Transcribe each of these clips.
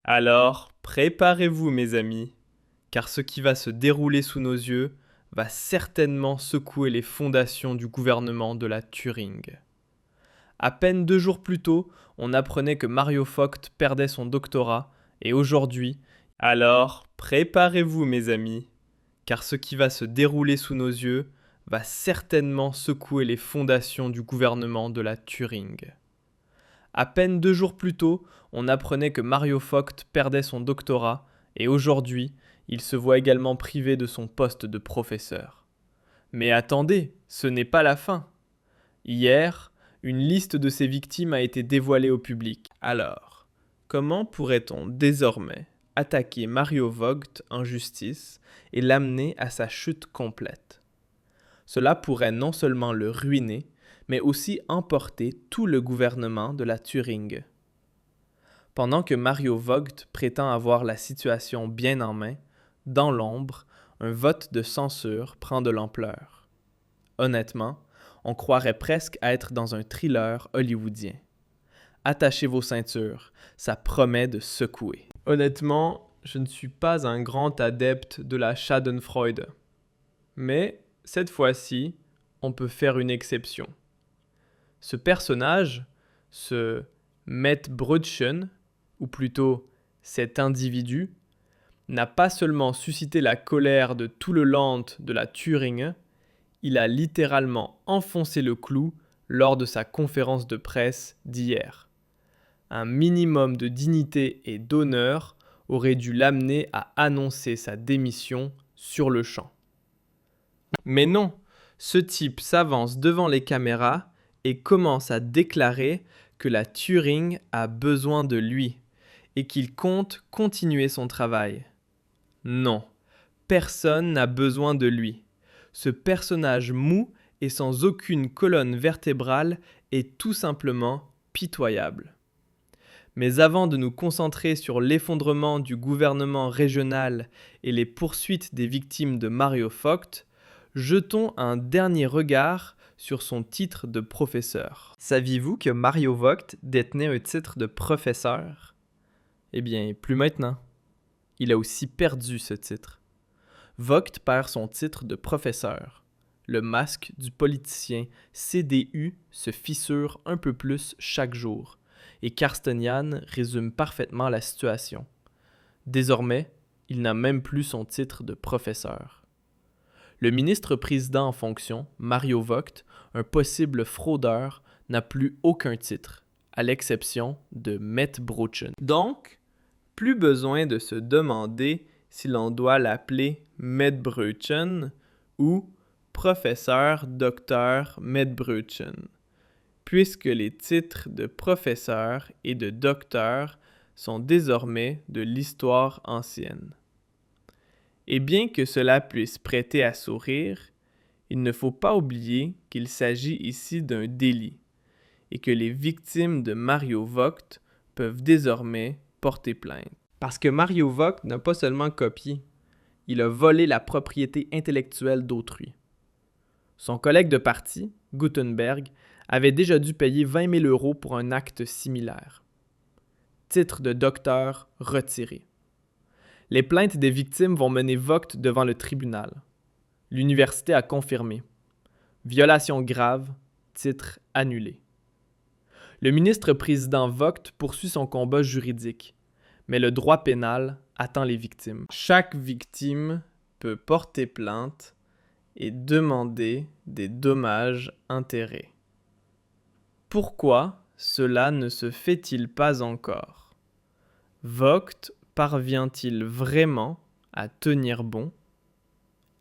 Alors, préparez-vous mes amis, car ce qui va se dérouler sous nos yeux va certainement secouer les fondations du gouvernement de la Turing. À peine 2 jours plus tôt, on apprenait que Mario Vogt perdait son doctorat, et aujourd'hui, alors préparez-vous mes amis, car ce qui va se dérouler sous nos yeux va certainement secouer les fondations du gouvernement de la Turing. À peine 2 jours plus tôt, on apprenait que Mario Vogt perdait son doctorat et aujourd'hui, il se voit également privé de son poste de professeur. Mais attendez, ce n'est pas la fin. Hier, une liste de ses victimes a été dévoilée au public. Alors, comment pourrait-on désormais attaquer Mario Vogt en justice et l'amener à sa chute complète? Cela pourrait non seulement le ruiner, mais aussi emporter tout le gouvernement de la Turing. Pendant que Mario Vogt prétend avoir la situation bien en main, dans l'ombre, un vote de censure prend de l'ampleur. Honnêtement, on croirait presque être dans un thriller hollywoodien. Attachez vos ceintures, ça promet de secouer. Honnêtement, je ne suis pas un grand adepte de la Schadenfreude. Mais, cette fois-ci, on peut faire une exception. Ce personnage, ce Mettbrötchen, ou plutôt cet individu, n'a pas seulement suscité la colère de tout le land de la Turing, il a littéralement enfoncé le clou lors de sa conférence de presse d'hier. Un minimum de dignité et d'honneur aurait dû l'amener à annoncer sa démission sur le champ. Mais non, ce type s'avance devant les caméras et commence à déclarer que la Turing a besoin de lui et qu'il compte continuer son travail. Non, personne n'a besoin de lui. Ce personnage mou et sans aucune colonne vertébrale est tout simplement pitoyable. Mais avant de nous concentrer sur l'effondrement du gouvernement régional et les poursuites des victimes de Mario Vogt, jetons un dernier regard sur son titre de professeur. Saviez-vous que Mario Vogt détenait un titre de professeur? Eh bien, plus maintenant. Il a aussi perdu ce titre. Vogt perd son titre de professeur. Le masque du politicien CDU se fissure un peu plus chaque jour, et Carstenian résume parfaitement la situation. Désormais, il n'a même plus son titre de professeur. Le ministre-président en fonction, Mario Vogt, un possible fraudeur, n'a plus aucun titre, à l'exception de Mettbrötchen. Donc, plus besoin de se demander si l'on doit l'appeler Mettbrötchen ou professeur Dr Mettbrötchen, puisque les titres de professeur et de docteur sont désormais de l'histoire ancienne. Et bien que cela puisse prêter à sourire, il ne faut pas oublier qu'il s'agit ici d'un délit et que les victimes de Mario Vogt peuvent désormais porter plainte. Parce que Mario Vogt n'a pas seulement copié, il a volé la propriété intellectuelle d'autrui. Son collègue de parti, Gutenberg, avait déjà dû payer 20 000 € pour un acte similaire. Titre de docteur retiré. Les plaintes des victimes vont mener Vogt devant le tribunal. L'université a confirmé. Violation grave, titre annulé. Le ministre-président Vogt poursuit son combat juridique, mais le droit pénal attend les victimes. Chaque victime peut porter plainte et demander des dommages-intérêts. Pourquoi cela ne se fait-il pas encore? Vogt parvient-il vraiment à tenir bon?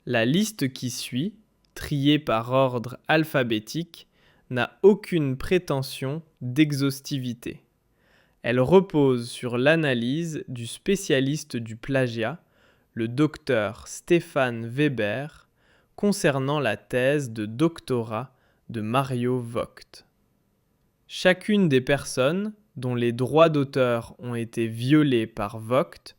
La liste qui suit, triée par ordre alphabétique, n'a aucune prétention d'exhaustivité. Elle repose sur l'analyse du spécialiste du plagiat, le docteur Stefan Weber, concernant la thèse de doctorat de Mario Vogt. Chacune des personnes dont les droits d'auteur ont été violés par Vogt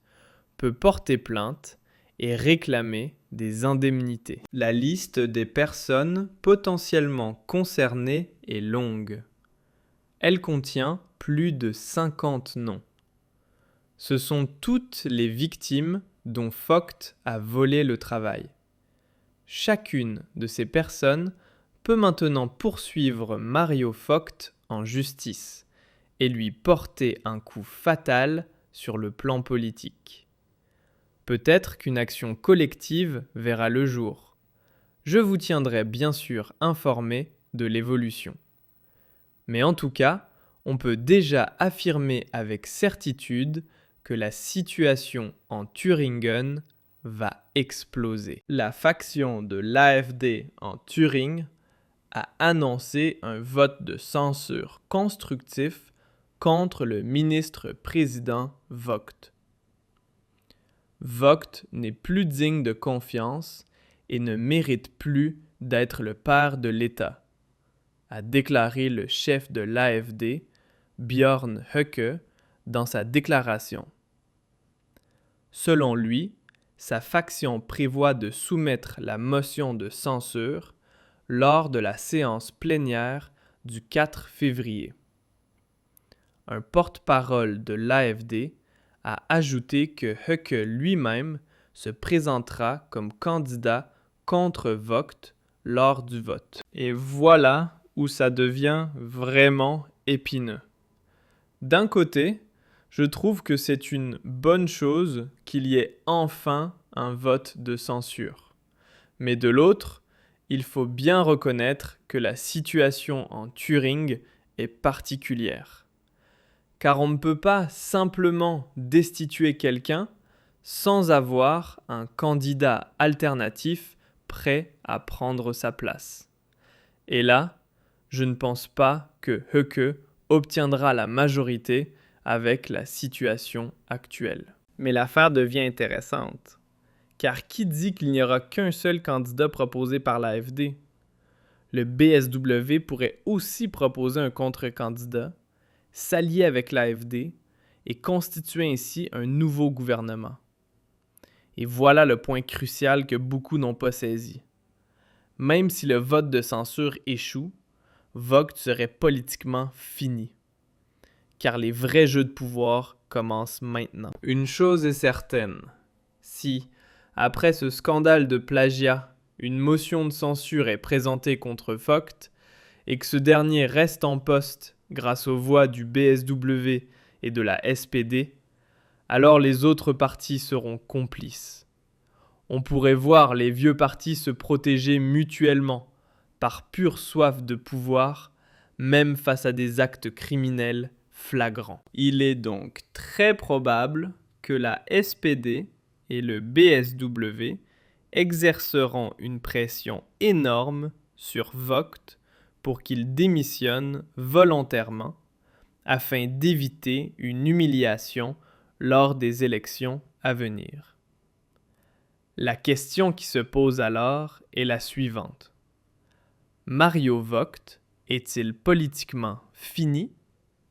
peut porter plainte et réclamer des indemnités. La liste des personnes potentiellement concernées est longue. Elle contient plus de 50 noms. Ce sont toutes les victimes dont Vogt a volé le travail. Chacune de ces personnes peut maintenant poursuivre Mario Vogt en justice et lui porter un coup fatal sur le plan politique. Peut-être qu'une action collective verra le jour. Je vous tiendrai bien sûr informé de l'évolution. Mais en tout cas, on peut déjà affirmer avec certitude que la situation en Thuringen va exploser. La faction de l'AfD en Thuringe a annoncé un vote de censure constructif contre le ministre-président Vogt. Vogt n'est plus digne de confiance et ne mérite plus d'être le père de l'État, a déclaré le chef de l'AfD, Björn Höcke, dans sa déclaration. Selon lui, sa faction prévoit de soumettre la motion de censure lors de la séance plénière du 4 février. Un porte-parole de l'AfD a ajouté que Höcke lui-même se présentera comme candidat contre Vogt lors du vote. Et voilà où ça devient vraiment épineux. D'un côté, je trouve que c'est une bonne chose qu'il y ait enfin un vote de censure. Mais de l'autre, il faut bien reconnaître que la situation en Thuringe est particulière. Car on ne peut pas simplement destituer quelqu'un sans avoir un candidat alternatif prêt à prendre sa place. Et là, je ne pense pas que Höcke obtiendra la majorité avec la situation actuelle. Mais l'affaire devient intéressante. Car qui dit qu'il n'y aura qu'un seul candidat proposé par l'AfD? Le BSW pourrait aussi proposer un contre-candidat, s'allier avec l'AfD et constituer ainsi un nouveau gouvernement. Et voilà le point crucial que beaucoup n'ont pas saisi. Même si le vote de censure échoue, Vogt serait politiquement fini. Car les vrais jeux de pouvoir commencent maintenant. Une chose est certaine, si, après ce scandale de plagiat, une motion de censure est présentée contre Vogt et que ce dernier reste en poste grâce aux voix du BSW et de la SPD, alors les autres partis seront complices. On pourrait voir les vieux partis se protéger mutuellement par pure soif de pouvoir, même face à des actes criminels flagrants. Il est donc très probable que la SPD et le BSW exerceront une pression énorme sur Vogt pour qu'il démissionne volontairement afin d'éviter une humiliation lors des élections à venir. La question qui se pose alors est la suivante. Mario Vogt est-il politiquement fini